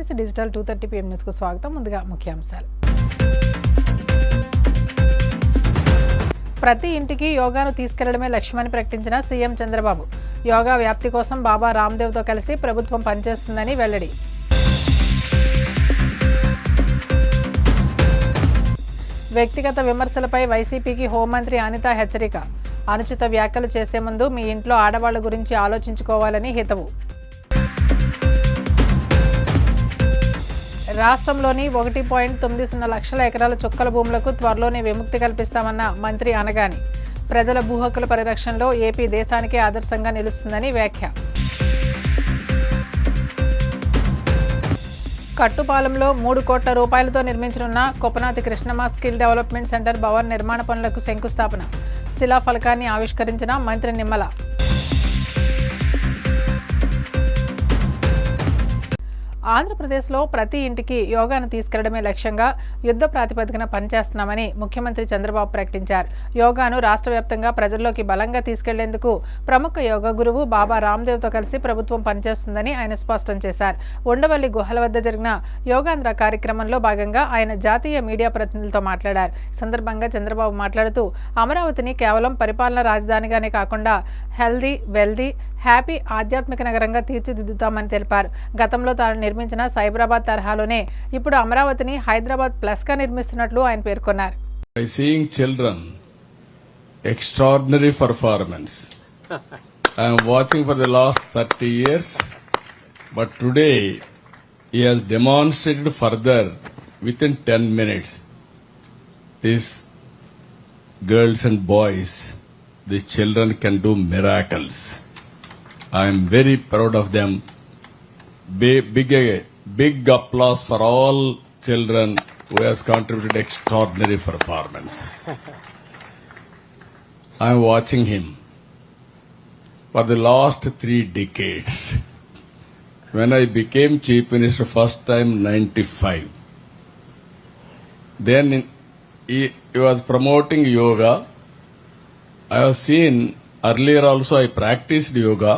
News digital 2:30 PM న్యూస్కు స్వాగతం. ముందుగా ముఖ్యాంశాలు. ప్రతి ఇంటికి యోగాను తీసుకెళ్లడమే లక్ష్యమని ప్రకటించిన సీఎం చంద్రబాబు. యోగా వ్యాప్తి కోసం బాబా రామ్దేవ్తో కలిసి ప్రభుత్వం పనిచేస్తుందని వెల్లడి. వ్యక్తిగత విమర్శలపై వైసీపీకి హోంమంత్రి అనిత హెచ్చరిక. అనుచిత వ్యాఖ్యలు చేసే ముందు మీ ఇంట్లో ఆడవాళ్ల గురించి ఆలోచించుకోవాలని హితవు. రాష్ట్రంలోని 1.90 లక్షల ఎకరాల చుక్కల భూములకు త్వరలోనే విముక్తి కల్పిస్తామన్న మంత్రి అనగాని. ప్రజల భూ హక్కుల పరిరక్షణలో ఏపీ దేశానికే ఆదర్శంగా నిలుస్తుందని వ్యాఖ్య. కట్టుపాలెంలో 3 కోట్ల రూపాయలతో నిర్మించనున్న Kopanati Krishnamma skill development centre Bhavan నిర్మాణ పనులకు శంకుస్థాపన. శిలాఫలకాన్ని ఆవిష్కరించిన మంత్రి నిమ్మల. ఆంధ్రప్రదేశ్లో ప్రతి ఇంటికి యోగాను తీసుకెళ్లడమే లక్ష్యంగా యుద్ధ ప్రాతిపదికన పనిచేస్తున్నామని ముఖ్యమంత్రి చంద్రబాబు ప్రకటించారు. యోగాను రాష్ట్ర వ్యాప్తంగా ప్రజల్లోకి బలంగా తీసుకెళ్లేందుకు ప్రముఖ యోగా గురువు బాబా రామ్దేవ్తో కలిసి ప్రభుత్వం పనిచేస్తుందని ఆయన స్పష్టం చేశారు. ఉండవల్లి గుహల వద్ద జరిగిన యోగాంధ్ర కార్యక్రమంలో భాగంగా ఆయన జాతీయ మీడియా ప్రతినిధులతో మాట్లాడారు. ఈ సందర్భంగా చంద్రబాబు మాట్లాడుతూ అమరావతిని కేవలం పరిపాలనా రాజధానిగానే కాకుండా హెల్దీ, వెల్దీ, హ్యాపీ ఆధ్యాత్మిక నగరంగా తీర్చిదిద్దుతామని తెలిపారు. గతంలో తాను నిర్మించిన సైబరాబాద్ తరహాలోనే ఇప్పుడు అమరావతిని హైదరాబాద్ ప్లస్ గా నిర్మిస్తున్నట్లు ఆయన పేర్కొన్నారు. Seeing children, extraordinary performance. I am watching for the last 30 years, but today he has demonstrated further within 10 minutes. These girls and boys, the children can do miracles. I am very proud of them. Big applause for all children who has contributed extraordinary performance. I am watching him for the last 3 decades. When I became Chief Minister first time 95, then he was promoting yoga. I have seen earlier also I practiced yoga.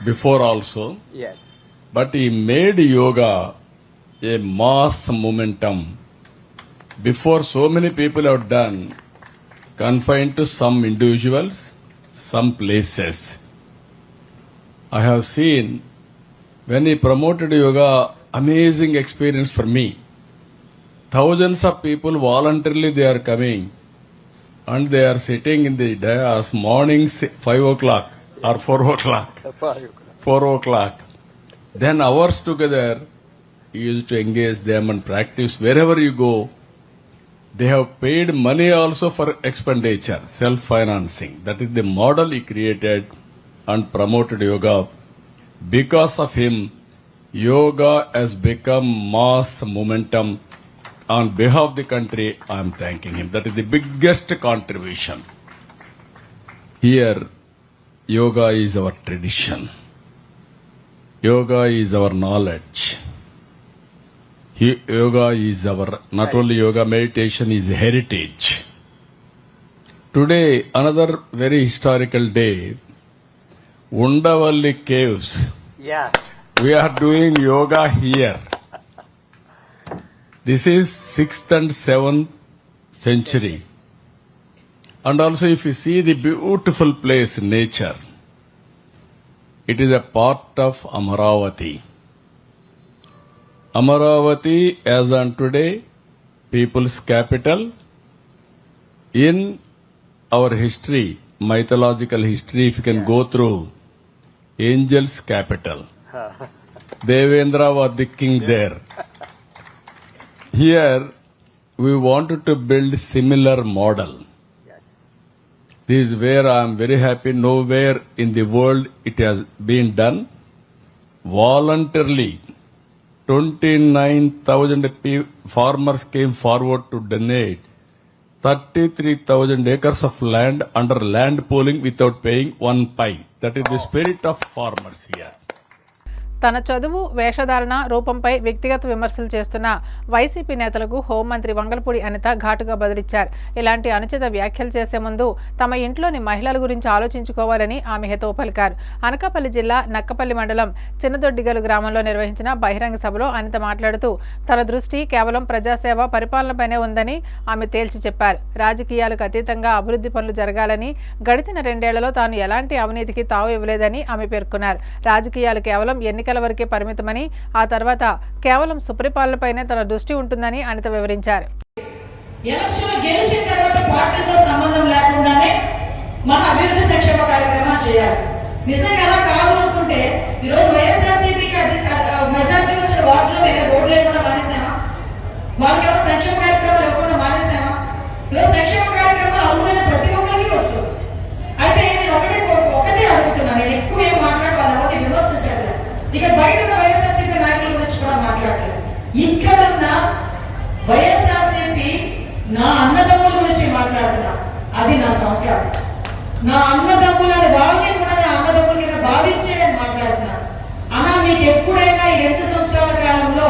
Before also, yes, but he made yoga a mass momentum. Before, so many people have done, confined to some individuals, some places. I have seen when he promoted yoga, amazing experience for me. Thousands of people voluntarily they are coming and they are sitting in the dais morning 5 o'clock. Or 4 o'clock. 4 o'clock. Then hours together, you used to engage them and practice wherever you go. They have paid money also for expenditure, self-financing. That is the model he created and promoted yoga. Because of him, yoga has become mass momentum. On behalf of the country, I am thanking him. That is the biggest contribution. Here, yoga is our tradition. Yoga is our knowledge. Yoga is our, not only yoga, meditation is heritage. Today, another very historical day, Undavalli Caves. yes. We are doing yoga here. This is 6th and 7th century. And also if you see the beautiful place, nature, it is a part of Amaravati. Amaravati as on today, people's capital. In our history, mythological history, if you can go through, angels' capital. Devendra was the king there. Here, we wanted to build similar model. This is where I am very happy. Nowhere in the world it has been done. Voluntarily, 29,000 farmers came forward to donate 33,000 acres of land under land pooling without paying 1 pi. That is the spirit of farmers here. తన చదువు, వేషధారణ, రూపంపై వ్యక్తిగత విమర్శలు చేస్తున్న YCP నేతలకు హోంమంత్రి వంగలపూడి అనిత ఘాటుగా బదులిచ్చారు. ఇలాంటి అనుచిత వ్యాఖ్యలు చేసే ముందు తమ ఇంట్లోని మహిళల గురించి ఆలోచించుకోవాలని ఆమె హితవు పలికారు. అనకాపల్లి జిల్లా నక్కపల్లి మండలం చిన్నదొడ్డిగలు గ్రామంలో నిర్వహించిన బహిరంగ సభలో అనిత మాట్లాడుతూ తన దృష్టి కేవలం ప్రజాసేవ, పరిపాలనపైనే ఉందని ఆమె తేల్చి చెప్పారు. రాజకీయాలకు అతీతంగా అభివృద్ధి పనులు జరగాలని, గడిచిన 2 ఏళ్లలో తాను ఎలాంటి అవినీతికి తావు ఇవ్వలేదని ఆమె పేర్కొన్నారు. రాజకీయాలు కేవలం ఎన్నికల వరకే పరిమితమని, ఆ తర్వాత కేవలం సుపరిపాలనపైనే తన దృష్టి ఉంటుందని అనిత వివరించారు. ఎలక్షన్ గెలిచిన తర్వాత పార్టీలతో సంబంధం లేకుండానే మన అభివృద్ధి సంక్షేమ కార్యక్రమాలు చేయాలి. నిజంగా ఎలా కాదు అనుకుంటే ఈరోజు వైఎస్ఆర్సీపీకి మెజార్టీ వచ్చిన వార్డులో మేము రోడ్లు లేకుండా మానేసామా? వాళ్ళకి ఎవరు సంక్షేమ కార్యక్రమాలు లేకుండా మానేసామా? ఈరోజు సంక్షేమ కార్యక్రమాలు అర్హులైన ప్రతి ఒక్కరికి వస్తుంది. అయితే నేను ఒకటే అడుగుతున్నాను, నేను ఎక్కువ ఏం మాట్లాడి వాళ్ళు ఎవరిని విమర్శించట్లేదు. ఇక బయట ఉన్న వైఎస్ఆర్సీపీ నాయకుల గురించి కూడా మాట్లాడలేదు. ఇక్కడ ఉన్న వైఎస్ఆర్సీపీ నా అన్నదమ్ముల గురించి మాట్లాడుతున్నా. అది నా సంస్కారం. నా అన్నదమ్ములని వాళ్ళని కూడా నా అన్నదమ్ములుగా భావించే నేను మాట్లాడుతున్నాను. అలా మీకు ఎప్పుడైనా ఈ 2 సంవత్సరాల కాలంలో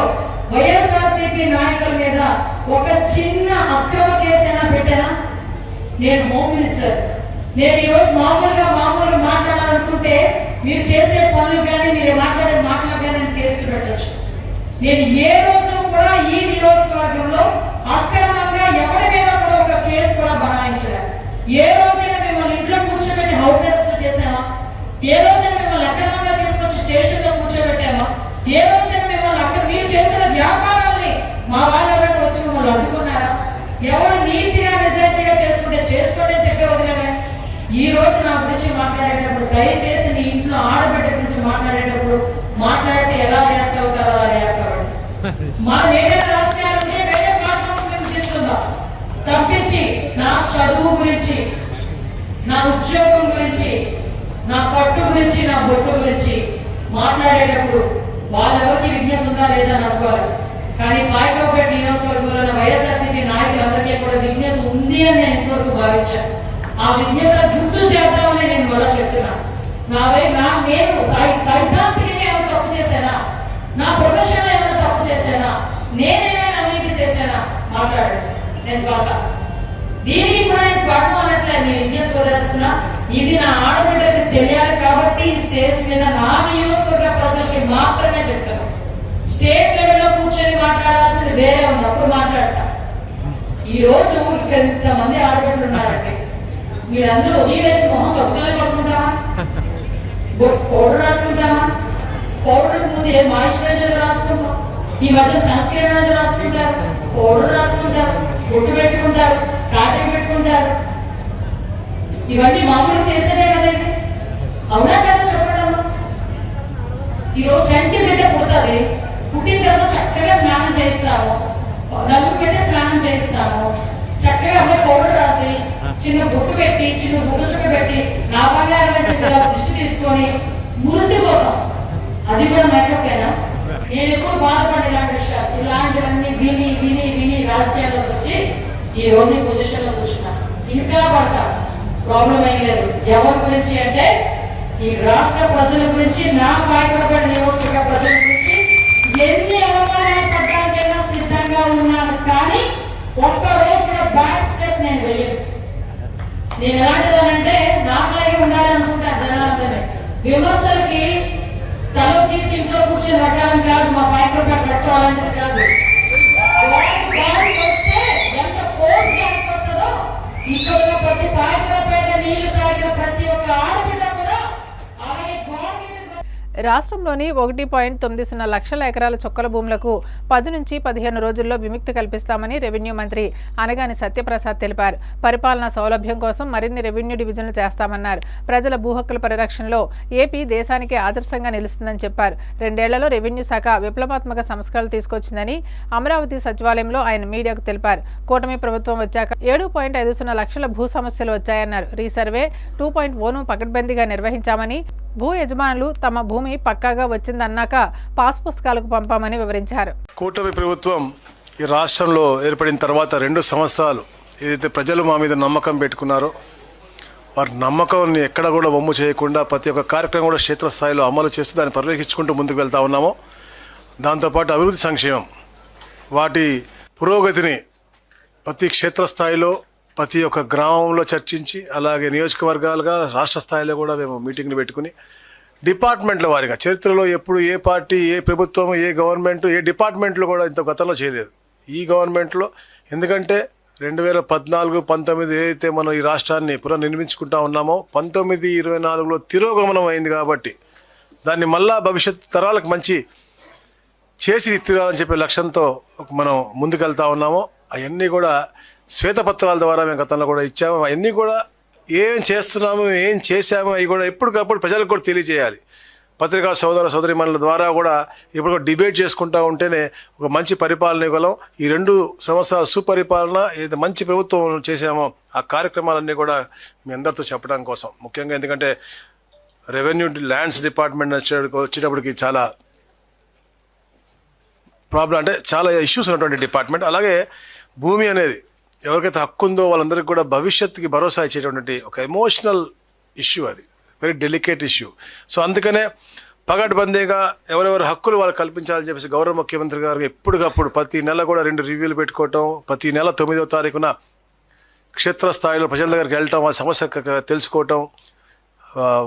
వైఎస్ఆర్సీపీ నాయకుల మీద ఒక చిన్న అక్రమ కేసైనా పెట్టానా? నేను హోమ్ మినిస్టర్. నేను ఈరోజు మామూలుగా మాట్లాడాలనుకుంటే మీరు చేసే పనులు కానీ మీరు మాట్లాడే మాటలు కానీ నేను కేసులు పెట్టచ్చు. నేను ఏ రోజు కూడా ఈ నియోజకవర్గంలో అక్రమంగా ఎవరి మీద కూడా ఒక కేసు కూడా బనాయించలేదు. ఏ రోజైనా మిమ్మల్ని ఇంట్లో కూర్చోబెట్టి హౌస్ అరెస్ట్ చేసామా? ఏ రోజైనా మిమ్మల్ని అక్రమంగా తీసుకొచ్చి స్టేషన్ లో కూర్చోబెట్టామా? ఏ రోజైనా మిమ్మల్ని అక్కడ మీరు చేస్తున్న వ్యాపారాలని మా వాళ్ళు ఎవరైనా వచ్చి మిమ్మల్ని అడ్డుకున్నారా? ఎవరు నీతిగా నిజాయితీగా చేసుకుంటే చేసుకోండి చెప్పే వదిలేమే. ఈ రోజు నా గురించి మాట్లాడేటప్పుడు దయచేసి నీ ఇంట్లో ఆడబిడ్డ గురించి మాట్లాడేటప్పుడు మాట్లాడితే ఎలా రియాక్ట్ అవుతారో అలా రియాక్ట్ అవ్వండి. మనం ఏదైనా రాజకీయాలు ఉంటే వేరే ప్లాట్ఫామ్స్ మేము తీసుకుందాం తప్పించి నా చదువు గురించి, నా ఉద్యోగం గురించి, నా పట్టు గురించి, నా బొట్టు గురించి మాట్లాడేటప్పుడు వాళ్ళెవరికి విజ్ఞత ఉందా లేదా అని అనుకోవాలి. కానీ పాయకరావుపేట నియోజకవర్గంలో వైఎస్ఆర్సీపీ నాయకులందరికీ కూడా విజ్ఞత ఉంది అని నేను ఇంతవరకు భావించాను. ఆ విజ్ఞత గుర్తు చేద్దామని నేను మళ్ళా చెప్తున్నాను. నేను సైద్ధాంతికి ఏమైనా తప్పు చేశానా? నా ప్రొఫెషన్ ఏమైనా తప్పు చేశానా? నేనేమైనా అవినీతి చేశానా? మాట్లాడండి, నేను పాత. దీనికి కూడా నేను పడడం అనట్లేదు, నేను విజ్ఞత వదిలేస్తున్నా. ఇది నా ఆడబిడ్డకి తెలియాలి కాబట్టి ఈ స్టేజ్ మీద నా నియోజకవర్గ ప్రజలకి మాత్రమే చెప్తాను. స్టేట్ లెవెల్లో కూర్చొని మాట్లాడాల్సింది వేరే ఉంది, అప్పుడు మాట్లాడతా. ఈ రోజు ఇక్కడ ఇంతమంది ఆడబిడ్డలు ఉన్నారంటే మీరందరూ వదిలేసి మొహం సొక్కలు పడుకుంటామా? పౌడర్ రాసుకుంటామా? పౌడర్ ముందు ఏ మాయిశ్చరైజర్ రాసుకుంటాం. ఈ మధ్య సన్స్క్రీన్ రాసుకుంటారు, పౌడర్ రాసుకుంటారు, బొట్టు పెట్టుకుంటారు, కాటన్ పెట్టుకుంటారు. ఇవన్నీ మామూలు చేసేదే కదా. ఇది అవునా కదా చెప్పడము? ఈరోజు చంటి బిడ్డ పుడుతుంది, పుట్టిన తర్వాత చక్కగా స్నానం చేస్తాము, నలుగు పెట్టి స్నానం చేస్తాము, చక్కగా అమ్మాయి పౌడర్ రాసి చిన్న బొట్టు పెట్టి చిన్న మురుసుక పెట్టి నా బంగారం దృష్టి తీసుకొని మురిసిపోతాం. అది కూడా మేకప్కేనా? నేను ఎప్పుడు బాధపడి ఇలాంటి విషయాలు ఇలాంటివన్నీ విని విని విని రాజకీయాల్లోకి వచ్చి ఈ రోజు ఈ పొజిషన్ లో కూర్చున్నా. ఇంకా పడతా, ప్రాబ్లం ఏం లేదు. ఎవరి గురించి అంటే ఈ రాష్ట్ర ప్రజల గురించి, నా పాయకరావుపేట నియోజకవర్గ ప్రజల గురించి ఎన్ని అవమానాలు పడ్డానికైనా సిద్ధంగా ఉన్నాను. కానీ ఒక్క రోజు కూడా బ్యాక్ స్టెప్ నేను వేయను. నేను ఎలాంటిదానంటే నాకులాగే ఉండాలి అనుకుంటా జనాలందరూ. విమర్శలకి తల తీసి ఇంట్లో కూర్చొని రకాలం కాదు, మా పాయకరావుపేట పెట్టుకోవాలంటే కాదు. ఎంత పోస్ట్ గారికి వస్తుందో ఇక్కడ ప్రతి పాయకరావుపేట నీళ్లు తాగిన ప్రతి ఒక్క ఆడబిడ్డ కూడా అలాగే రాష్ట్రంలోని 1.90 లక్షల ఎకరాల చొక్కల భూములకు 10 నుంచి 15 రోజుల్లో విముక్తి కల్పిస్తామని రెవెన్యూ మంత్రి అనగాని సత్యప్రసాద్ తెలిపారు. పరిపాలనా సౌలభ్యం కోసం మరిన్ని రెవెన్యూ డివిజన్లు చేస్తామన్నారు. ప్రజల భూ హక్కుల పరిరక్షణలో ఏపీ దేశానికి ఆదర్శంగా నిలుస్తుందని చెప్పారు. 2 ఏళ్లలో రెవెన్యూ శాఖ విప్లవాత్మక సంస్కరణలు తీసుకొచ్చిందని అమరావతి సచివాలయంలో ఆయన మీడియాకు తెలిపారు. కూటమి ప్రభుత్వం వచ్చాక 7.50 లక్షల భూ సమస్యలు వచ్చాయన్నారు. రీసర్వే 2.0ను పకడ్బందీగా నిర్వహించామని, భూ యజమానులు తమ భూమి పక్కాగా వచ్చిందన్నాక పాస్ పుస్తకాలకు పంపామని వివరించారు. కూటమి ప్రభుత్వం ఈ రాష్ట్రంలో ఏర్పడిన తర్వాత 2 సంవత్సరాలు ఏదైతే ప్రజలు మా మీద నమ్మకం పెట్టుకున్నారో వారి నమ్మకాన్ని ఎక్కడ కూడా వమ్ము చేయకుండా ప్రతి ఒక్క కార్యక్రమం కూడా క్షేత్రస్థాయిలో అమలు చేస్తూ దాన్ని పర్యవేక్షించుకుంటూ ముందుకు వెళ్తా ఉన్నాము. దాంతోపాటు అభివృద్ధి సంక్షేమం వాటి పురోగతిని ప్రతి క్షేత్రస్థాయిలో ప్రతి ఒక్క గ్రామంలో చర్చించి, అలాగే నియోజకవర్గాలుగా రాష్ట్ర స్థాయిలో కూడా మేము మీటింగ్లు పెట్టుకుని డిపార్ట్మెంట్ల వారిగా చరిత్రలో ఎప్పుడు ఏ పార్టీ, ఏ ప్రభుత్వం, ఏ గవర్నమెంట్, ఏ డిపార్ట్మెంట్లు కూడా ఇంత గతంలో చేయలేదు. ఈ గవర్నమెంట్లో ఎందుకంటే 2014-19 ఏదైతే మనం ఈ రాష్ట్రాన్ని పునర్నిర్మించుకుంటా ఉన్నామో 1924లో తిరోగమనం అయింది కాబట్టి దాన్ని మళ్ళా భవిష్యత్ తరాలకు మంచి చేసి తీరాలని చెప్పే లక్ష్యంతో మనం ముందుకెళ్తా ఉన్నాము. అవన్నీ కూడా శ్వేతపత్రాల ద్వారా మేము గతంలో కూడా ఇచ్చాము. అవన్నీ కూడా ఏం చేస్తున్నాము, ఏం చేశాము, అవి కూడా ఎప్పటికప్పుడు ప్రజలకు కూడా తెలియజేయాలి. పత్రికా సోదరిమణుల ద్వారా కూడా ఇప్పుడు డిబేట్ చేసుకుంటూ ఉంటేనే ఒక మంచి పరిపాలన ఇవ్వగలం. ఈ 2 సంవత్సరాల సుపరిపాలన ఏదైతే మంచి ప్రభుత్వం చేశామో ఆ కార్యక్రమాలన్నీ కూడా మీ అందరితో చెప్పడం కోసం, ముఖ్యంగా ఎందుకంటే రెవెన్యూ ల్యాండ్స్ డిపార్ట్మెంట్ వచ్చేటప్పటికి చాలా ప్రాబ్లం, అంటే చాలా ఇష్యూస్ ఉన్నటువంటి డిపార్ట్మెంట్. అలాగే భూమి అనేది ఎవరికైతే హక్కు ఉందో వాళ్ళందరికీ కూడా భవిష్యత్తుకి భరోసా ఇచ్చేటువంటి ఒక ఎమోషనల్ ఇష్యూ, అది వెరీ డెలికేట్ ఇష్యూ. సో అందుకనే పగడ్బందీగా ఎవరెవరి హక్కులు వాళ్ళు కల్పించాలని చెప్పేసి గౌరవ ముఖ్యమంత్రి గారు ఎప్పటికప్పుడు ప్రతి నెల కూడా 2 రివ్యూలు పెట్టుకోవటం, ప్రతి నెల 9వ తారీఖున క్షేత్రస్థాయిలో ప్రజల దగ్గరికి వెళ్ళటం, వాళ్ళ సమస్య తెలుసుకోవటం,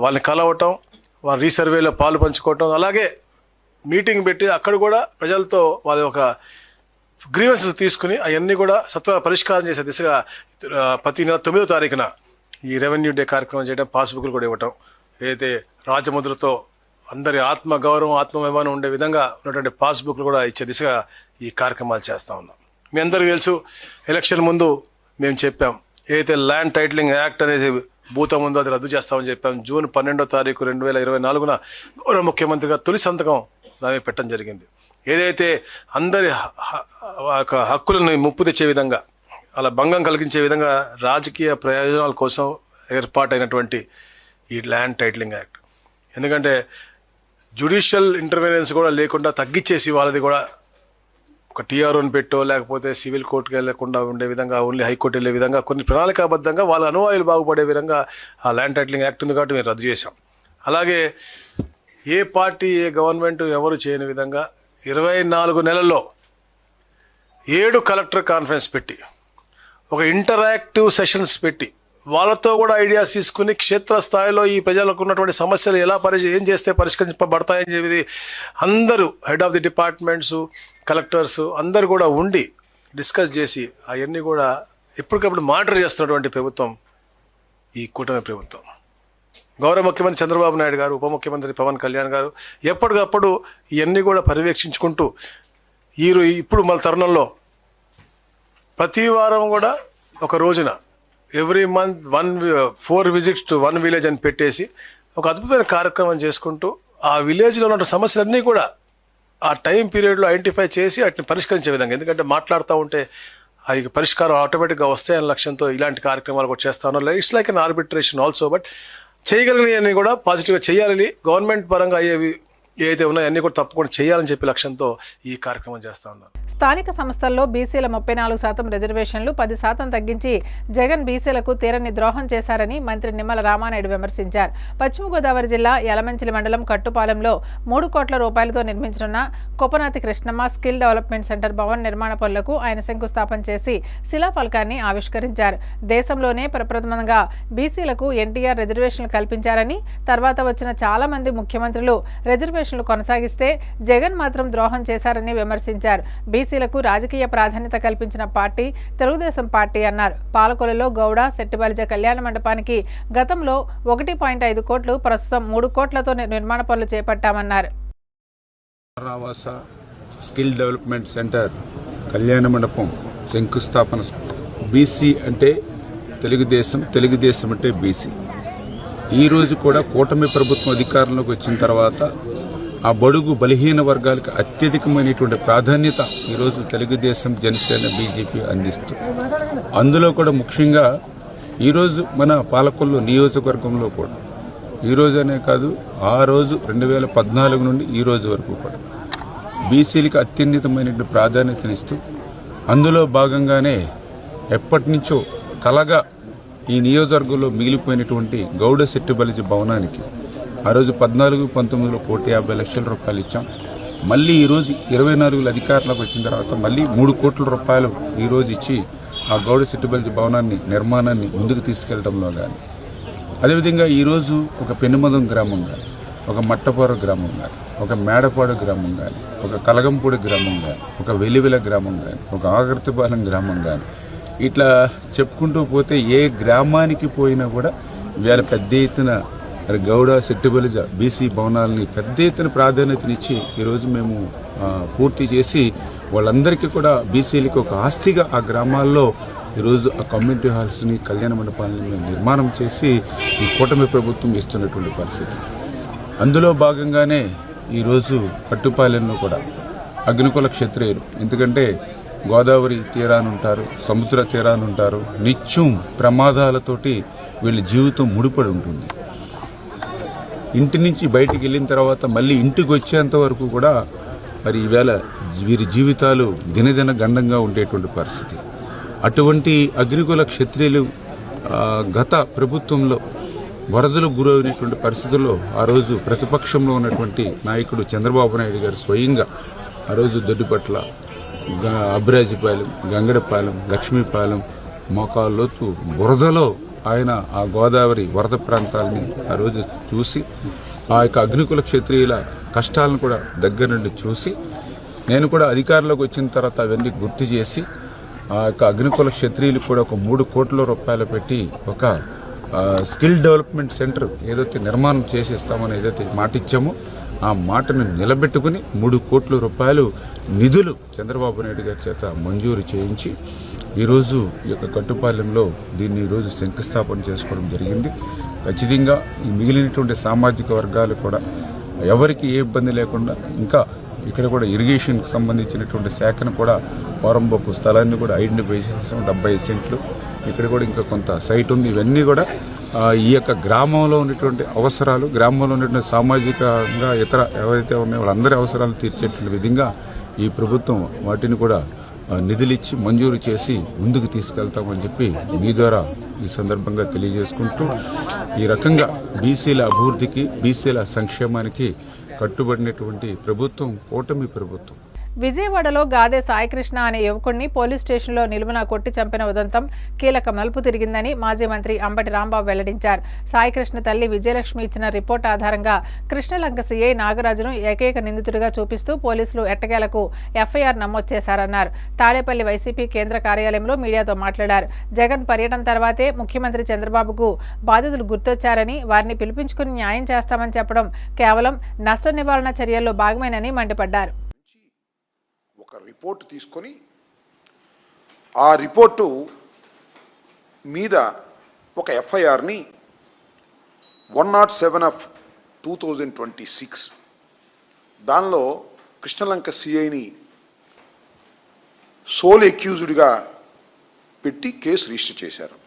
వాళ్ళని కలవటం, వాళ్ళ రీసర్వేలో పాలు పంచుకోవటం, అలాగే మీటింగ్ పెట్టి అక్కడ కూడా ప్రజలతో వాళ్ళ యొక్క గ్రీవెన్సెస్ తీసుకుని అవన్నీ కూడా సత్వర పరిష్కారం చేసే దిశగా ప్రతి నెల 9వ తారీఖున ఈ రెవెన్యూ డే కార్యక్రమం చేయడం, పాస్బుక్లు కూడా ఇవ్వటం, ఏదైతే రాజముద్రతో అందరి ఆత్మగౌరవం, ఆత్మాభిమానం ఉండే విధంగా ఉన్నటువంటి పాస్బుక్లు కూడా ఇచ్చే దిశగా ఈ కార్యక్రమాలు చేస్తూ ఉన్నాం. మీ అందరికీ తెలుసు, ఎలక్షన్ ముందు మేము చెప్పాం, ఏదైతే ల్యాండ్ టైటిలింగ్ యాక్ట్ అనేది భూతం ఉందో అది రద్దు చేస్తామని చెప్పాం. జూన్ 12వ తారీఖు 2024 గౌరవ ముఖ్యమంత్రిగా తొలి సంతకం దాని పెట్టడం జరిగింది. ఏదైతే అందరి హక్కులను ముప్పు తెచ్చే విధంగా, అలా భంగం కలిగించే విధంగా రాజకీయ ప్రయోజనాల కోసం ఏర్పాటైనటువంటి ఈ ల్యాండ్ టైటిలింగ్ యాక్ట్, ఎందుకంటే జ్యుడిషియల్ ఇంటర్వెనెన్స్ కూడా లేకుండా తగ్గించేసి వాళ్ళది కూడా ఒక టీఆర్ఓని పెట్టో లేకపోతే సివిల్ కోర్టుకి వెళ్లకుండా ఉండే విధంగా ఓన్లీ హైకోర్టు వెళ్ళే విధంగా కొన్ని ప్రణాళికాబద్ధంగా వాళ్ళ అనువాయులు బాగుపడే విధంగా ఆ ల్యాండ్ టైటిలింగ్ యాక్ట్ ఉంది కాబట్టి మేము రద్దు చేశాం. అలాగే ఏ పార్టీ, ఏ గవర్నమెంట్ ఎవరు చేయని విధంగా 24 నెలల్లో 7 కలెక్టర్ కాన్ఫరెన్స్ పెట్టి, ఒక ఇంటరాక్టివ్ సెషన్స్ పెట్టి వాళ్ళతో కూడా ఐడియాస్ తీసుకుని క్షేత్రస్థాయిలో ఈ ప్రజలకు ఉన్నటువంటి సమస్యలు ఎలా ఏం చేస్తే పరిష్కరించబడతాయని చెప్పి అందరూ head of the departments, collectors అందరు కూడా ఉండి డిస్కస్ చేసి అవన్నీ కూడా ఎప్పటికప్పుడు మానిటర్ చేస్తున్నటువంటి ప్రభుత్వం ఈ కూటమి ప్రభుత్వం. గౌరవ ముఖ్యమంత్రి చంద్రబాబు నాయుడు గారు, ఉప ముఖ్యమంత్రి పవన్ కళ్యాణ్ గారు ఎప్పటికప్పుడు ఇవన్నీ కూడా పర్యవేక్షించుకుంటూ ఇప్పుడు మన తరుణంలో ప్రతి వారం కూడా ఒక రోజున every month 4 visits to 1 village అని పెట్టేసి ఒక అద్భుతమైన కార్యక్రమం చేసుకుంటూ ఆ విలేజ్లో ఉన్న సమస్యలన్నీ కూడా ఆ టైం పీరియడ్లో ఐడెంటిఫై చేసి వాటిని పరిష్కరించే విధంగా, ఎందుకంటే మాట్లాడుతూ ఉంటే అవి పరిష్కారం ఆటోమేటిక్గా వస్తాయనే లక్ష్యంతో ఇలాంటి కార్యక్రమాలు కూడా చేస్తా ఉన్నారు. It's like an arbitration also, but చేయగలిగినవి కూడా పాజిటివ్గా చేయాలని, గవర్నమెంట్ పరంగా అయ్యేవి ఏదైతే ఉన్నాయో అన్నీ కూడా తప్పకుండా చేయాలని చెప్పి లక్ష్యంతో ఈ కార్యక్రమం చేస్తూ ఉన్నారు. స్థానిక సంస్థల్లో బీసీల 34% రిజర్వేషన్లు 10% తగ్గించి జగన్ బీసీలకు తీరని ద్రోహం చేశారని మంత్రి నిమ్మల రామానాయుడు విమర్శించారు. పశ్చిమ గోదావరి జిల్లా యలమంచిలి మండలం కట్టుపాలెంలో 3 కోట్ల రూపాయలతో నిర్మించనున్న Kopanati Krishnamma skill development centre భవన నిర్మాణ పనులకు ఆయన శంకుస్థాపన చేసి శిలాఫలకాన్ని ఆవిష్కరించారు. దేశంలోనే ప్రప్రథమంగా బీసీలకు ఎన్టీఆర్ రిజర్వేషన్లు కల్పించారని, తర్వాత వచ్చిన చాలా మంది ముఖ్యమంత్రులు రిజర్వేషన్లు కొనసాగిస్తే జగన్ మాత్రం ద్రోహం చేశారని విమర్శించారు. బీసీలకు రాజకీయ ప్రాధాన్యత కల్పించిన పార్టీ తెలుగుదేశం పార్టీ అన్నారు. పాలకొల్లులో గౌడ శెట్టిబలిజ కళ్యాణ మండపానికి గతంలో 1.5 కోట్లు, ప్రస్తుతం 3 కోట్లతో నిర్మాణ పనులు చేపట్టామన్నారు. ఆవాస స్కిల్ డెవలప్మెంట్ సెంటర్ కళ్యాణ మండపం శంకుస్థాపన. బీసీ అంటే తెలుగుదేశం, తెలుగుదేశం అంటే బీసీ. ఈరోజు కూడా కూటమి ప్రభుత్వం అధికారంలోకి వచ్చిన తర్వాత ఆ బడుగు బలహీన వర్గాలకు అత్యధికమైనటువంటి ప్రాధాన్యత ఈరోజు తెలుగుదేశం, జనసేన, బీజేపీ అందిస్తుంది. అందులో కూడా ముఖ్యంగా ఈరోజు మన పాలకొల్లు నియోజకవర్గంలో కూడా ఈరోజు అనే కాదు, ఆ రోజు 2014 నుండి ఈ రోజు వరకు కూడా బీసీలకు అత్యున్నతమైనటువంటి ప్రాధాన్యతనిస్తూ అందులో భాగంగానే ఎప్పటి నుంచో కలగా ఈ నియోజకవర్గంలో మిగిలిపోయినటువంటి గౌడ సెట్టుబలిజ భవనానికి ఆ రోజు 14-19లో 1,50 లక్షల రూపాయలు ఇచ్చాం. మళ్ళీ ఈరోజు 24 అధికారంలోకి వచ్చిన తర్వాత మళ్ళీ 3 కోట్ల రూపాయలు ఈరోజు ఇచ్చి ఆ గౌడ సెట్టుబలిజ భవనాన్ని నిర్మాణాన్ని ముందుకు తీసుకెళ్లడంలో కానీ, అదేవిధంగా ఈరోజు ఒక పెనుమదం గ్రామం కానీ, ఒక మట్టపోర గ్రామం కానీ, ఒక మేడపాడు గ్రామం కానీ, ఒక కలగంపూడి గ్రామం కానీ, ఒక వెలివెల గ్రామం కానీ, ఒక ఆగర్తిపాలెం గ్రామం కానీ, ఇట్లా చెప్పుకుంటూ పోతే ఏ గ్రామానికి పోయినా కూడా ఇవాళ పెద్ద ఎత్తున గౌడ సెట్టుబలిజ బీసీ భవనాలని పెద్ద ఎత్తున ప్రాధాన్యతనిచ్చి ఈరోజు మేము పూర్తి చేసి వాళ్ళందరికీ కూడా బీసీలకి ఒక ఆస్తిగా ఆ గ్రామాల్లో ఈరోజు ఆ కమ్యూనిటీ హాల్స్ని, కళ్యాణ మండపాలని మేము నిర్మాణం చేసి ఈ కూటమి ప్రభుత్వం ఇస్తున్నటువంటి పరిస్థితి. అందులో భాగంగానే ఈరోజు పట్టుపాలెంలో కూడా అగ్నికుల క్షత్రియులు, ఎందుకంటే గోదావరి తీరానుంటారు, సముద్ర తీరానుంటారు, నిత్యం ప్రమాదాలతోటి వీళ్ళ జీవితం ముడిపడి ఉంటుంది. ఇంటి నుంచి బయటికి వెళ్ళిన తర్వాత మళ్ళీ ఇంటికి వచ్చేంత వరకు కూడా మరి ఈవేళ వీరి జీవితాలు దినదిన గండంగా ఉండేటువంటి పరిస్థితి. అటువంటి అగ్నికుల క్షత్రియులు గత ప్రభుత్వంలో వరదలకు గురైనటువంటి పరిస్థితుల్లో ఆ రోజు ప్రతిపక్షంలో ఉన్నటువంటి నాయకుడు చంద్రబాబు నాయుడు గారు స్వయంగా ఆ రోజు దొడ్డిపట్ల, అబ్రాజిపాలెం, గంగడపాలెం, లక్ష్మీపాలెం, మోకాల్లోతు బురదలో ఆయన ఆ గోదావరి వరద ప్రాంతాలని ఆ రోజు చూసి ఆ యొక్క అగ్నికుల క్షత్రియుల కష్టాలను కూడా దగ్గర నుండి చూసి, నేను కూడా అధికారంలోకి వచ్చిన తర్వాత అవన్నీ గుర్తు చేసి ఆ యొక్క అగ్నికుల క్షత్రియులకు కూడా ఒక 3 కోట్ల రూపాయలు పెట్టి ఒక స్కిల్ డెవలప్మెంట్ సెంటర్ ఏదైతే నిర్మాణం చేసేస్తామని ఏదైతే మాట ఇచ్చామో ఆ మాటను నిలబెట్టుకుని 3 కోట్ల రూపాయలు నిధులు చంద్రబాబు నాయుడు గారి చేత మంజూరు చేయించి ఈరోజు ఈ యొక్క కట్టుపాలెంలో దీన్ని ఈరోజు శంకుస్థాపన చేసుకోవడం జరిగింది. ఖచ్చితంగా ఈ మిగిలినటువంటి సామాజిక వర్గాలు కూడా ఎవరికి ఏ ఇబ్బంది లేకుండా ఇంకా ఇక్కడ కూడా ఇరిగేషన్కి సంబంధించినటువంటి శాఖను కూడా పోరంబోకు స్థలాన్ని కూడా ఐడెంటిఫై చేసాం. 70 సెంట్లు ఇక్కడ కూడా ఇంకా కొంత సైట్ ఉంది. ఇవన్నీ కూడా ఈ యొక్క గ్రామంలో ఉన్నటువంటి అవసరాలు, గ్రామంలో ఉన్నటువంటి సామాజికంగా ఇతర ఎవరైతే ఉన్నాయో వాళ్ళందరి అవసరాలు తీర్చేటువంటి విధంగా ఈ ప్రభుత్వం వాటిని కూడా నిధులిచ్చి మంజూరు చేసి ముందుకు తీసుకెళ్తామని చెప్పి మీ ద్వారా ఈ సందర్భంగా తెలియజేసుకుంటూ, ఈ రకంగా బీసీల అభివృద్ధికి, బీసీల సంక్షేమానికి కట్టుబడినటువంటి ప్రభుత్వం కూటమి ప్రభుత్వం. విజయవాడలో గాదే సాయికృష్ణ అనే యువకుడిని పోలీస్ స్టేషన్లో నిలువున కొట్టి చంపిన ఉదంతం కీలక మలుపు తిరిగిందని మాజీ మంత్రి అంబటి రాంబాబు వెల్లడించారు. సాయికృష్ణ తల్లి విజయలక్ష్మి ఇచ్చిన రిపోర్ట్ ఆధారంగా కృష్ణలంక సీఐ నాగరాజును ఏకైక నిందితుడిగా చూపిస్తూ పోలీసులు ఎట్టకేలకు ఎఫ్ఐఆర్ నమోదు చేశారన్నారు. తాడేపల్లి వైసీపీ కేంద్ర కార్యాలయంలో మీడియాతో మాట్లాడారు. జగన్ పర్యటన తర్వాతే ముఖ్యమంత్రి చంద్రబాబుకు బాధితులు గుర్తొచ్చారని, వారిని పిలిపించుకుని న్యాయం చేస్తామని చెప్పడం కేవలం నష్ట నివారణ చర్యల్లో భాగమేనని మండిపడ్డారు. ఒక రిపోర్టు తీసుకొని ఆ రిపోర్టు మీద ఒక ఎఫ్ఐఆర్ని 107/2026 దానిలో కృష్ణలంక సిఐని సోల్ అక్యూజ్డ్గా పెట్టి కేసు రిజిస్టర్ చేశారు.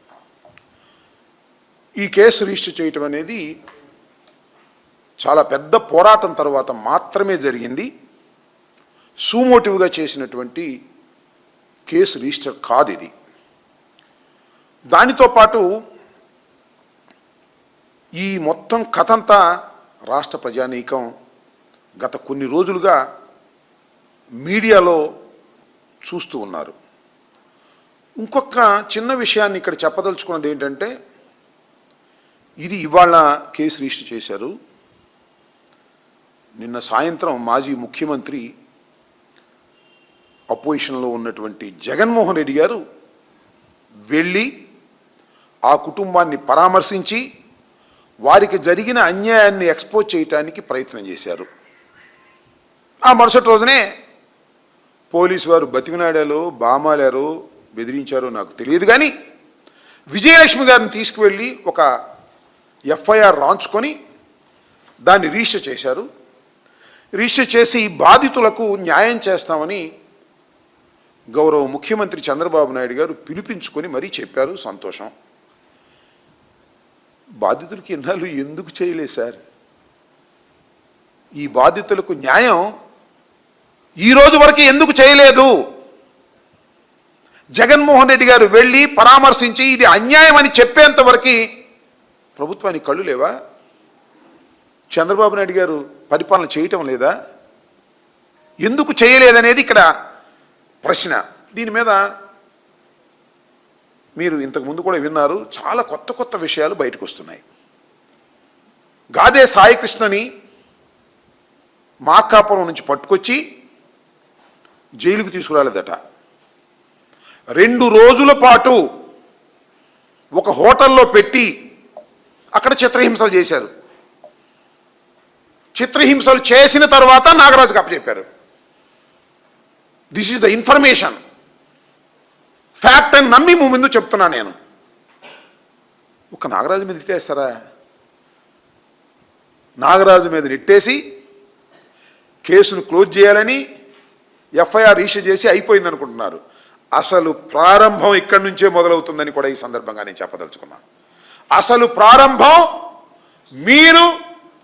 ఈ కేసు రిజిస్టర్ చేయటం అనేది చాలా పెద్ద పోరాటం తర్వాత మాత్రమే జరిగింది. సూమోటివ్గా చేసినటువంటి కేసు రిజిస్టర్ కాదు ఇది. దానితో పాటు ఈ మొత్తం కథంతా రాష్ట్ర ప్రజానీకం గత కొన్ని రోజులుగా మీడియాలో చూస్తూ ఉన్నారు. ఇంకొక చిన్న విషయాన్ని ఇక్కడ చెప్పదలుచుకున్నది ఏంటంటే, ఇది ఇవాళ కేసు రిజిస్టర్ చేశారు. నిన్న సాయంత్రం మాజీ ముఖ్యమంత్రి అపోజిషన్లో ఉన్నటువంటి జగన్మోహన్ రెడ్డి గారు వెళ్ళి ఆ కుటుంబాన్ని పరామర్శించి వారికి జరిగిన అన్యాయాన్ని ఎక్స్పోజ్ చేయడానికి ప్రయత్నం చేశారు. ఆ మరుసటి రోజునే పోలీసు వారు బతికినాడాలో బామాలారో బెదిరించారో నాకు తెలియదు, కానీ విజయలక్ష్మి గారిని తీసుకువెళ్ళి ఒక ఎఫ్ఐఆర్ రాంచుకొని దాన్ని రిజిస్టర్ చేశారు. రిజిస్టర్ చేసి బాధితులకు న్యాయం చేస్తామని గౌరవ ముఖ్యమంత్రి చంద్రబాబు నాయుడు గారు పిలిపించుకొని మరీ చెప్పారు. సంతోషం. బాధితులకి ఇన్నాళ్ళు ఎందుకు చేయలేదు సార్? ఈ బాధితులకు న్యాయం ఈ రోజు వరకు ఎందుకు చేయలేదు? జగన్మోహన్ రెడ్డి గారు వెళ్ళి పరామర్శించి ఇది అన్యాయం అని చెప్పేంత వరకు ప్రభుత్వానికి కళ్ళు లేవా? చంద్రబాబు నాయుడు గారు పరిపాలన చేయటం లేదా? ఎందుకు చేయలేదనేది ఇక్కడ ప్రశ్న. దీని మీద మీరు ఇంతకు ముందు కూడా విన్నారు, చాలా కొత్త కొత్త విషయాలు బయటకు వస్తున్నాయి. గాదే సాయికృష్ణని మార్కాపురం నుంచి పట్టుకొచ్చి జైలుకు తీసుకురాలేదట. 2 రోజుల పాటు ఒక హోటల్లో పెట్టి అక్కడ చిత్రహింసలు చేశారు. చిత్రహింసలు చేసిన తర్వాత నాగరాజుకి అప్పచెప్పారు. This is the information, fact అని నమ్మి ముందు చెప్తున్నా నేను. ఒక నాగరాజు మీద నెట్టేస్తారా? నాగరాజు మీద నెట్టేసి కేసును క్లోజ్ చేయాలని ఎఫ్ఐఆర్ రిజిస్టర్ చేసి అయిపోయింది అనుకుంటున్నారు. అసలు ప్రారంభం ఇక్కడి నుంచే మొదలవుతుందని కూడా ఈ సందర్భంగా నేను చెప్పదలుచుకున్నా. అసలు ప్రారంభం మీరు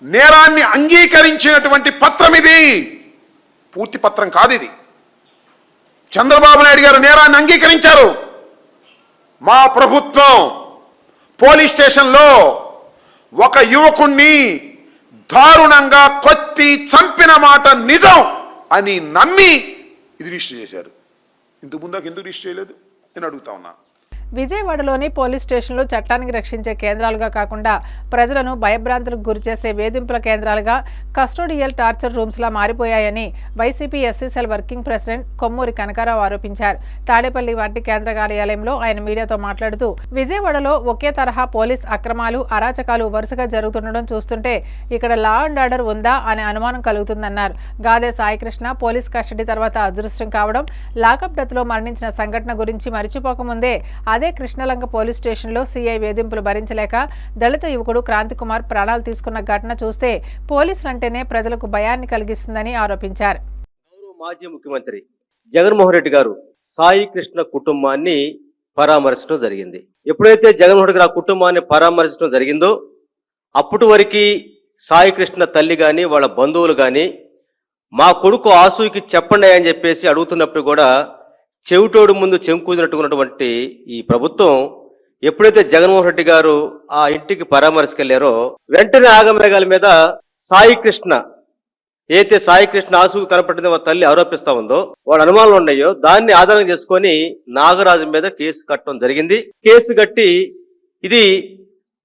నేరాన్ని అంగీకరించినటువంటి పత్రం ఇది, పూర్తి పత్రం కాదు ఇది. చంద్రబాబు నాయుడు గారు నేరాన్ని అంగీకరించారు. మా ప్రభుత్వం పోలీస్ స్టేషన్లో ఒక యువకుణ్ణి దారుణంగా కొట్టి చంపిన మాట నిజం అని నమ్మి ఇది రిజిస్టర్ చేశారు. ఇంతకు ముందాక ఎందుకు రిజిస్టర్ చేయలేదు నేను అడుగుతా ఉన్నా. విజయవాడలోని పోలీస్ స్టేషన్లు చట్టానికి రక్షించే కేంద్రాలుగా కాకుండా ప్రజలను భయభ్రాంతులకు గురిచేసే వేధింపుల కేంద్రాలుగా కస్టోడియల్ టార్చర్ రూమ్స్లా మారిపోయాయని YCP SC cell working president Kommuri Kanakarao ఆరోపించారు. తాడేపల్లి పార్టీ కేంద్ర కార్యాలయంలో ఆయన మీడియాతో మాట్లాడుతూ విజయవాడలో ఒకే తరహా పోలీస్ అక్రమాలు అరాచకాలు వరుసగా జరుగుతుండడం చూస్తుంటే ఇక్కడ లా అండ్ ఆర్డర్ ఉందా అనే అనుమానం కలుగుతుందన్నారు. గాదే సాయికృష్ణ పోలీస్ కస్టడీ తర్వాత అదృష్టం కావడం, లాకప్ డెత్లో మరణించిన సంఘటన గురించి మరిచిపోకముందే అదే కృష్ణలంక పోలీస్ స్టేషన్లో సీఐ వేధింపులు భరించలేక దళిత యువకుడు క్రాంతికుమార్ ప్రాణాలు తీసుకున్న ఘటన చూస్తే పోలీసులంటేనే ప్రజలకు భయాన్ని కలిగిస్తుందని ఆరోపించారు. మాజీ ముఖ్యమంత్రి జగన్మోహన్ రెడ్డి గారు సాయి కృష్ణ కుటుంబాన్ని పరామర్శించడం జరిగింది. ఎప్పుడైతే జగన్మోహన్ రెడ్డి గారు ఆ కుటుంబాన్ని పరామర్శించడం జరిగిందో అప్పటి వరకు సాయి కృష్ణ తల్లి కానీ వాళ్ళ బంధువులు కానీ మా కొడుకు ఆసూకి చెప్పండి అని చెప్పేసి అడుగుతున్నప్పుడు కూడా చెవిటోడు ముందు చెంకుదినట్టుకున్నటువంటి ఈ ప్రభుత్వం ఎప్పుడైతే జగన్మోహన్ రెడ్డి గారు ఆ ఇంటికి పరామర్శకెళ్లారో వెంటనే ఆగమేఘాల మీద సాయి కృష్ణ ఏదైతే సాయి కృష్ణ ఆసుకు కనపడిందో వాళ్ళ తల్లి ఆరోపిస్తా ఉందో వాళ్ళ అనుమానాలు ఉన్నాయో దాన్ని ఆధారం చేసుకొని నాగరాజు మీద కేసు కట్టడం జరిగింది. కేసు కట్టి ఇది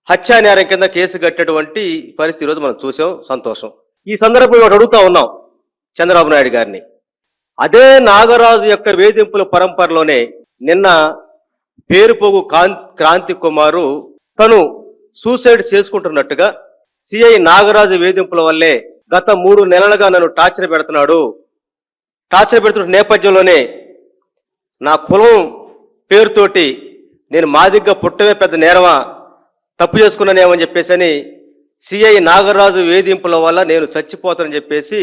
హత్యా నేరం కింద కేసు కట్టేటువంటి పరిస్థితి ఈరోజు మనం చూసాం. సంతోషం. ఈ సందర్భంలో అడుగుతా ఉన్నాం చంద్రబాబు నాయుడు గారిని, అదే నాగరాజు యొక్క వేధింపుల పరంపరలోనే నిన్న పేరుపోగు క్రాంతి కుమారు తను సూసైడ్ చేసుకుంటున్నట్టుగా సిఐ నాగరాజు వేధింపుల వల్లే గత 3 నెలలుగా నన్ను టార్చర్ పెడుతున్న నేపథ్యంలోనే నా కులం పేరుతోటి నేను మాదిగ్గా పుట్టమే పెద్ద నేరమా, తప్పు చేసుకున్నానేమని చెప్పేసి సిఐ నాగరాజు వేధింపుల వల్ల నేను చచ్చిపోతానని చెప్పేసి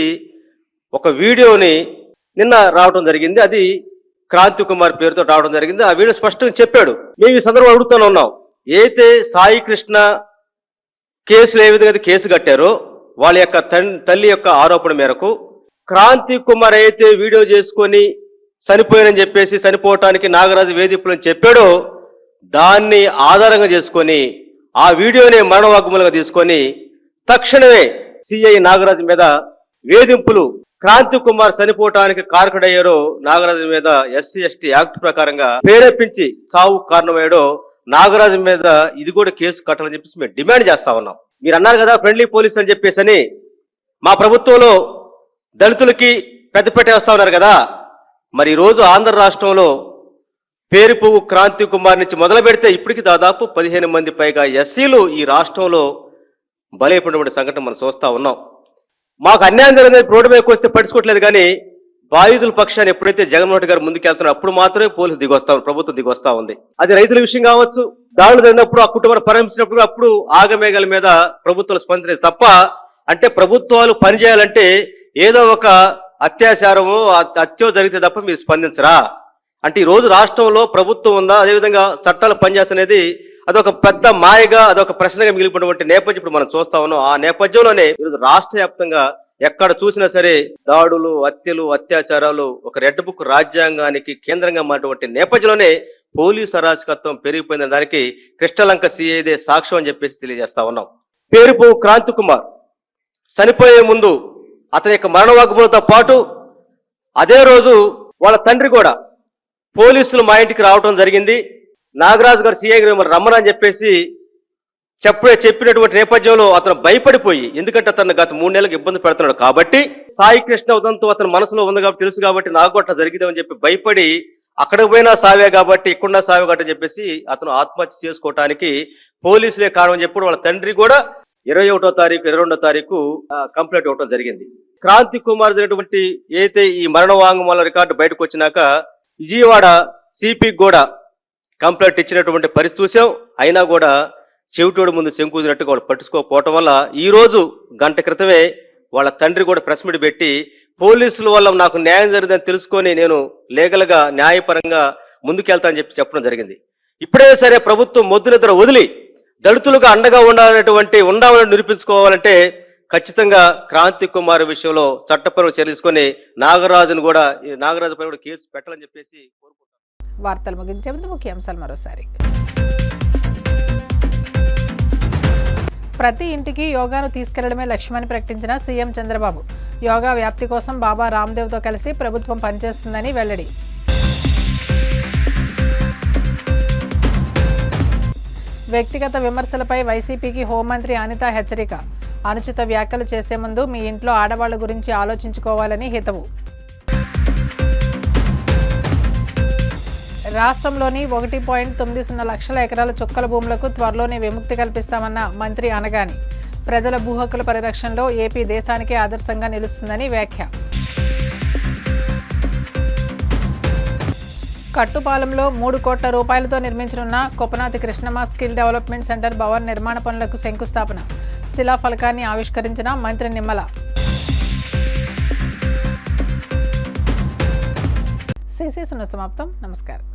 ఒక వీడియోని నిన్న రావడం జరిగింది. అది క్రాంతి కుమార్ పేరుతో రావడం జరిగింది. ఆ వీడియో స్పష్టంగా చెప్పాడు. మేము ఈ సందర్భంలో అడుగుతూనే ఉన్నాం, అయితే సాయి కృష్ణ కేసులు ఏ విధంగా కేసు కట్టారో వాళ్ళ యొక్క తల్లి యొక్క ఆరోపణ మేరకు క్రాంతి కుమార్ అయితే వీడియో చేసుకొని చనిపోయానని చెప్పేసి చనిపోవటానికి నాగరాజు వేధింపులని చెప్పాడో దాన్ని ఆధారంగా చేసుకొని ఆ వీడియోని మరణవాగ్మూలంగా తీసుకొని తక్షణమే సిఐ నాగరాజు మీద వేధింపులు క్రాంతి కుమార్ చనిపోవటానికి కారకుడయ్యారో నాగరాజు మీద ఎస్సీ ఎస్టీ యాక్ట్ ప్రకారంగా ప్రేరేపించి చావు కారణమయ్యాడో నాగరాజు మీద ఇది కూడా కేసు కట్టాలని చెప్పేసి మేము డిమాండ్ చేస్తా ఉన్నాం. మీరు అన్నారు కదా ఫ్రెండ్లీ పోలీస్ అని చెప్పేసి, మా ప్రభుత్వంలో దళితులకి పెద్దపేట వేస్తా ఉన్నారు కదా, మరి ఈరోజు ఆంధ్ర రాష్ట్రంలో పేరుపువ్వు క్రాంతి కుమార్ నుంచి మొదలు పెడితే ఇప్పటికి దాదాపు 15 మంది పైగా ఎస్సీలు ఈ రాష్ట్రంలో బలైపోయినటువంటి సంఘటన మనం చూస్తా ఉన్నాం. మాకు అన్యాయం జరిగిందని రోడ్డు మీదకి వస్తే పట్టించుకోవట్లేదు, కానీ బాధితుల పక్షాన్ని ఎప్పుడైతే జగన్మోహన్ రెడ్డి గారు ముందుకెళ్తున్నారో అప్పుడు మాత్రమే పోలీసు ప్రభుత్వం దిగొస్తా ఉంది. అది రైతుల విషయం కావచ్చు, దాడులు జరిగినప్పుడు ఆ కుటుంబాన్ని పరామర్శించినప్పుడు అప్పుడు ఆగమేఘాల మీద ప్రభుత్వాలు స్పందించలేదు తప్ప, అంటే ప్రభుత్వాలు పనిచేయాలంటే ఏదో ఒక అత్యాచారమో హత్యో జరిగితే తప్ప మీరు స్పందించరా? అంటే ఈ రోజు రాష్ట్రంలో ప్రభుత్వం ఉందా, అదేవిధంగా చట్టాలు పనిచేస్తున్నది అదొక పెద్ద మాయగా అదొక ప్రశ్నగా మిగిలిపోయినటువంటి నేపథ్యం ఇప్పుడు మనం చూస్తా ఉన్నాం. ఆ నేపథ్యంలోనే ఈరోజు రాష్ట్ర వ్యాప్తంగా ఎక్కడ చూసినా సరే దాడులు, హత్యలు, అత్యాచారాలు ఒక రెడ్ బుక్ రాజ్యాంగానికి కేంద్రంగా మారినటువంటి నేపథ్యంలోనే పోలీసు అరాచకత్వం పెరిగిపోయిన దానికి కృష్ణలంక సిఐదే సాక్ష్యం అని చెప్పేసి తెలియజేస్తా ఉన్నాం. పేరుపు క్రాంతి కుమార్ చనిపోయే ముందు అతని యొక్క మరణ వాగ్మూలంతో పాటు అదే రోజు వాళ్ళ తండ్రి కూడా పోలీసులు మా ఇంటికి రావడం జరిగింది. నాగరాజు గారు సిఐ గారు రమ్మని చెప్పేసి చెప్పినటువంటి నేపథ్యంలో అతను భయపడిపోయి, ఎందుకంటే అతను గత 3 నెలలకు ఇబ్బంది పెడుతున్నాడు కాబట్టి, సాయి కృష్ణ ఉదంతో అతని మనసులో ఉంది కాబట్టి తెలుసు కాబట్టి నాకు అట్లా జరిగిదేమని చెప్పి భయపడి అక్కడికి పోయినా సావే కాబట్టి ఇక్కడ సావే కాబట్టి చెప్పేసి అతను ఆత్మహత్య చేసుకోవటానికి పోలీసులే కారణం అని చెప్పి వాళ్ళ తండ్రి కూడా 21వ తారీఖు 22వ తారీఖు కంప్లైంట్ ఇవ్వడం జరిగింది. క్రాంతి కుమార్ జరిగినటువంటి ఏదైతే ఈ మరణ వాంగ్మూల రికార్డు బయటకు వచ్చినాక విజయవాడ సిపికి కూడా కంప్లైంట్ ఇచ్చినటువంటి పరిస్థితి చూసాం. అయినా కూడా చెవిటోడు ముందు శంకుదినట్టుగా వాళ్ళు పట్టుకోకపోవటం వల్ల ఈ రోజు గంట క్రితమే వాళ్ళ తండ్రి కూడా ప్రెస్ మీట్ పెట్టి పోలీసుల వల్ల నాకు న్యాయం జరిగిందని తెలుసుకొని నేను లీగల్ గా న్యాయపరంగా ముందుకెళ్తానని చెప్పడం జరిగింది. ఇప్పుడైనా సరే ప్రభుత్వం మొద్దు నిద్ర వదిలి దళితులుగా అండగా ఉండాలని నిరూపించుకోవాలంటే ఖచ్చితంగా క్రాంతి కుమార్ విషయంలో చట్టపరమైన చర్యలు తీసుకొని నాగరాజు పైన కూడా కేసు పెట్టాలని చెప్పేసి కోరుకుంటాను. వార్తలు ముగించే ముందు ముఖ్యాంశాలు మరోసారి. ప్రతి ఇంటికి యోగాను తీసుకెళ్లడమే లక్ష్యమని ప్రకటించిన సీఎం చంద్రబాబు. యోగా వ్యాప్తి కోసం బాబా రామ్దేవ్తో కలిసి ప్రభుత్వం పనిచేస్తుందని వెల్లడి. వ్యక్తిగత విమర్శలపై వైసీపీకి హోంమంత్రి అనిత హెచ్చరిక. అనుచిత వ్యాఖ్యలు చేసే ముందు మీ ఇంట్లో ఆడవాళ్ల గురించి ఆలోచించుకోవాలని హితవు. రాష్ట్రంలోని 1.90 లక్షల ఎకరాల చుక్కల భూములకు త్వరలోనే విముక్తి కల్పిస్తామన్న మంత్రి అనగాని. ప్రజల భూ హక్కుల పరిరక్షణలో ఏపీ దేశానికే ఆదర్శంగా నిలుస్తుందని వ్యాఖ్య. కట్టుపాలెంలో 3 కోట్ల రూపాయలతో నిర్మించనున్న Kopanati Krishnamma skill development centre Bhavan నిర్మాణ పనులకు శంకుస్థాపన. శిలాఫలకాన్ని ఆవిష్కరించిన మంత్రి నిమ్మల. సిసి సున్న సమాప్తం. నమస్కారం.